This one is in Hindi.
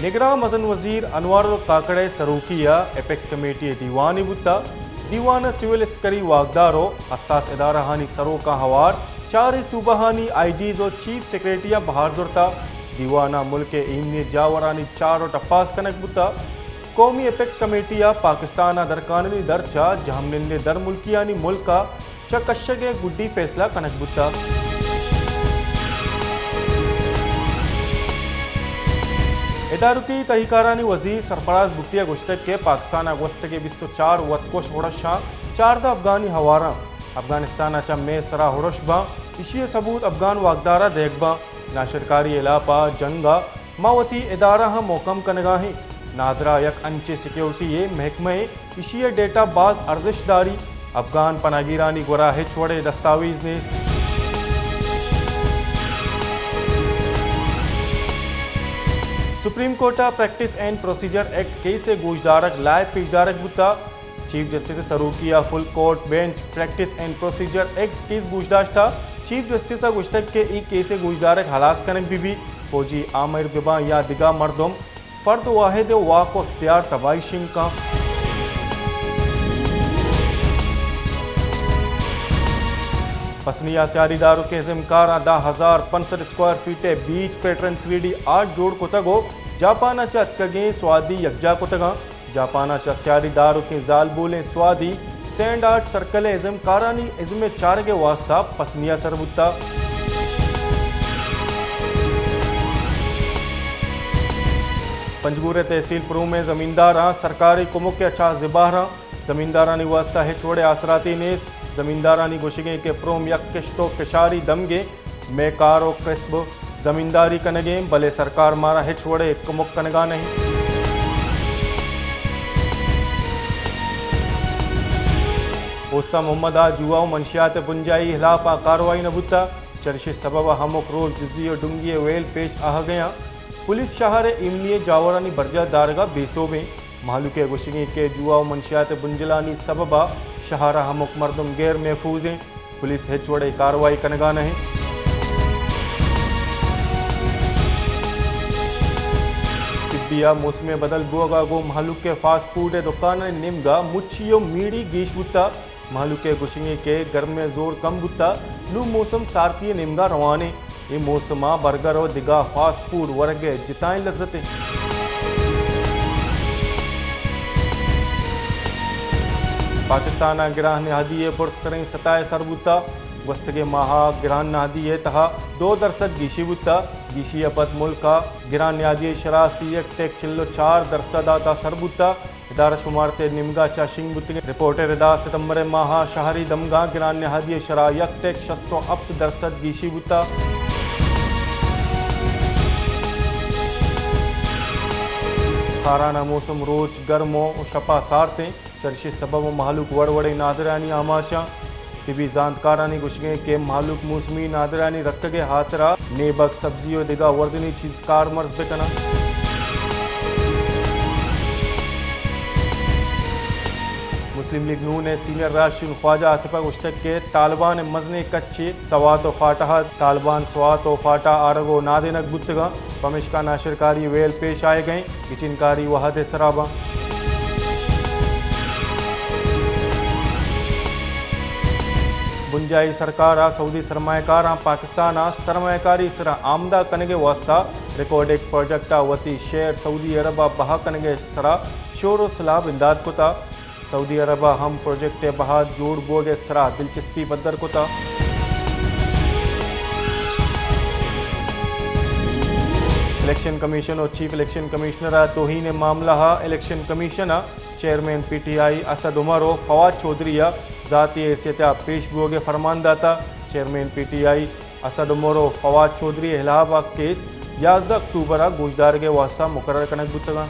निगरान मजन वजीर अनवर काकड़े सरूकिया एपेक्स कमेटी दीवानी बुता दीवान सिविल अस्करी वागदारो हसास इदारा हानी सरो का हवार 4 सूबाहानी आईजीज और चीफ सेक्रेटरिया बहार जुरता दीवाना मुल्क के इमनी जावरानी 4 टपास कनक बुता कौमी एपेक्स कमेटिया पाकिस्तान दरकानी दरचा जहमनिंदे दर मुल्कियानी मुल्का चकशगे गुड्डी फैसला कनक बुता इदारुकी तहीकारानी वजीर सरफराज भुट्टिया गुश्तक के पाकिस्तान अगस्त के 24 वतकोश होड़शा 4 अफगानी हवारा अफगानिस्तान अचा में सरा होड़शबा इशिय सबूत अफगान वागदारा देखबा नाशरकारी इलापा जंगा मावती इदारा मोकम कनगाही नादरा यक अंचे सिक्योरिटी महकमे इशिय डेटा बाज अर्जिशदारी अफगान पनागिरानी गोरा हिचवड़े दस्तावेज नेस Supreme Court practice and procedure act case गोशदारक लायक पेशदारक बुता चीफ जस्टिस सरूकिया full court bench practice and procedure act case गोशदाश्ता चीफ जस्टिस गुश्तक के ई केस गोशदारक हलास कनक भी फौजी आमिर बिबा या दिगा मर्दम फर्द वाहिद वाक अख्तियार तबाही शिंग का पसनिया स्यारीदारों के जिमकार 10,065 स्क्वायर फीट बीच पैटर्न 3D आर्ट जोड़ को तगो जापाना चा अतकगे स्वादी यकजा को तगा जापाना चा स्यारीदारों के जाल बोले स्वादी सैंड आर्ट सर्कल इजमकारानी इजम 4 के वास्ता पसनिया सरबुत्ता पंजगुरे तहसील प्रू में जमींदारा सरकारी कुमुक के अच्छा जिबारा जमींदारानी वास्ता हिचवड़े आसराती नेस जमींदारानी गोशिगे के प्रोम यक किश्तो किशारी दमगे मेकारो क्रिस्ब जमींदारी कनगे भले सरकार मारा हिचवड़े कुमुक कनगा नहीं पोस्ता मोहम्मद जुआओ मंशियात बुंजाई हिलाफा कार्रवाई नबुता चर्चे सबब हमक रोज जुजियो डुंगिए वेल पेश आ गया पुलिस शहर इमनी जावरानी बर्जा दारगा बेसो में मालूके गुशिगी के जुआओ मंशियात बुंजलानी सबबा शहरा हमक मर्दम गैर महफूज हैं पुलिस हिचवड़े कार्रवाई कनगा नहीं सिब्बिया मौसम बदल बोगा गो मालूक के फास्ट फूड दुकान निमगा मुच्छियो मीड़ी गीश बुत्ता मालूक के गुशिगी के गर्म में जोर कम बुत्ता लू मौसम सारती निमगा रवाने ये मौसमा बर्गर और दिगा फास्ट फूड वर्गे जिताएं लज्जतें पाकिस्तान गिरान नहादी पुरस्करें सताए सरबुता वस्त के माहा गिरान नहादी तहा 2% गीशीबुता गीशी अपत मुल्का गिरान नहादी शरासी टेक चिल्लो 4% आता सरबुता इदारा शुमार ते निमगा चा शिंग बुत रिपोर्टर इदा सितंबर माहा शहरी दमगा गिरान नहादी शरा यक टेक 607% गीशीबुता खाराना मौसम रोज गर्मो शपा सारते चर्चे सबब मालूक वड़वड़े नादरानी आमाचा तिबी जानकारानी गुशगे के मालूक मौसमी नादरानी रक्तगे हाथरा नेबक सब्जियों दिगा वर्दनी चीज कार मर्ज बेकना मुस्लिम लीग नून ने सीनियर राशिद ख्वाजा आसिफा गुश्तक के तालिबान मजने कच्चे सवात फाटा तालिबान स्वात फाटा आरगो नादेनक बुतगा पमिशका नाशरकारी वेल पेश आए गए किचनकारी वहाद सराबा बुंजाई सरकार सऊदी सरमाकार पाकिस्तान सरमाकारी सरा आमदा कनगे वास्ता रिकॉर्डिक प्रोजेक्ट वती शेयर सऊदी अरबा बहा कनगे सरा शोर सलाब इमदाद कोता सऊदी अरबा हम प्रोजेक्ट बहा जोड़ बोगे सरा दिलचस्पी बदर कोता इलेक्शन कमीशन और चीफ इलेक्शन कमिश्नर तोहीन मामला election commission chairman PTI Asad Umar और फवाद चौधरी ज़ाती हैसियत पेश बोगे फरमानदाता चेयरमैन PTI असद उमर और फवाद चौधरी इलाहाबाद केस 11 अक्टूबर गोशदार के वास्ता मुकर्रर कनक बुतगा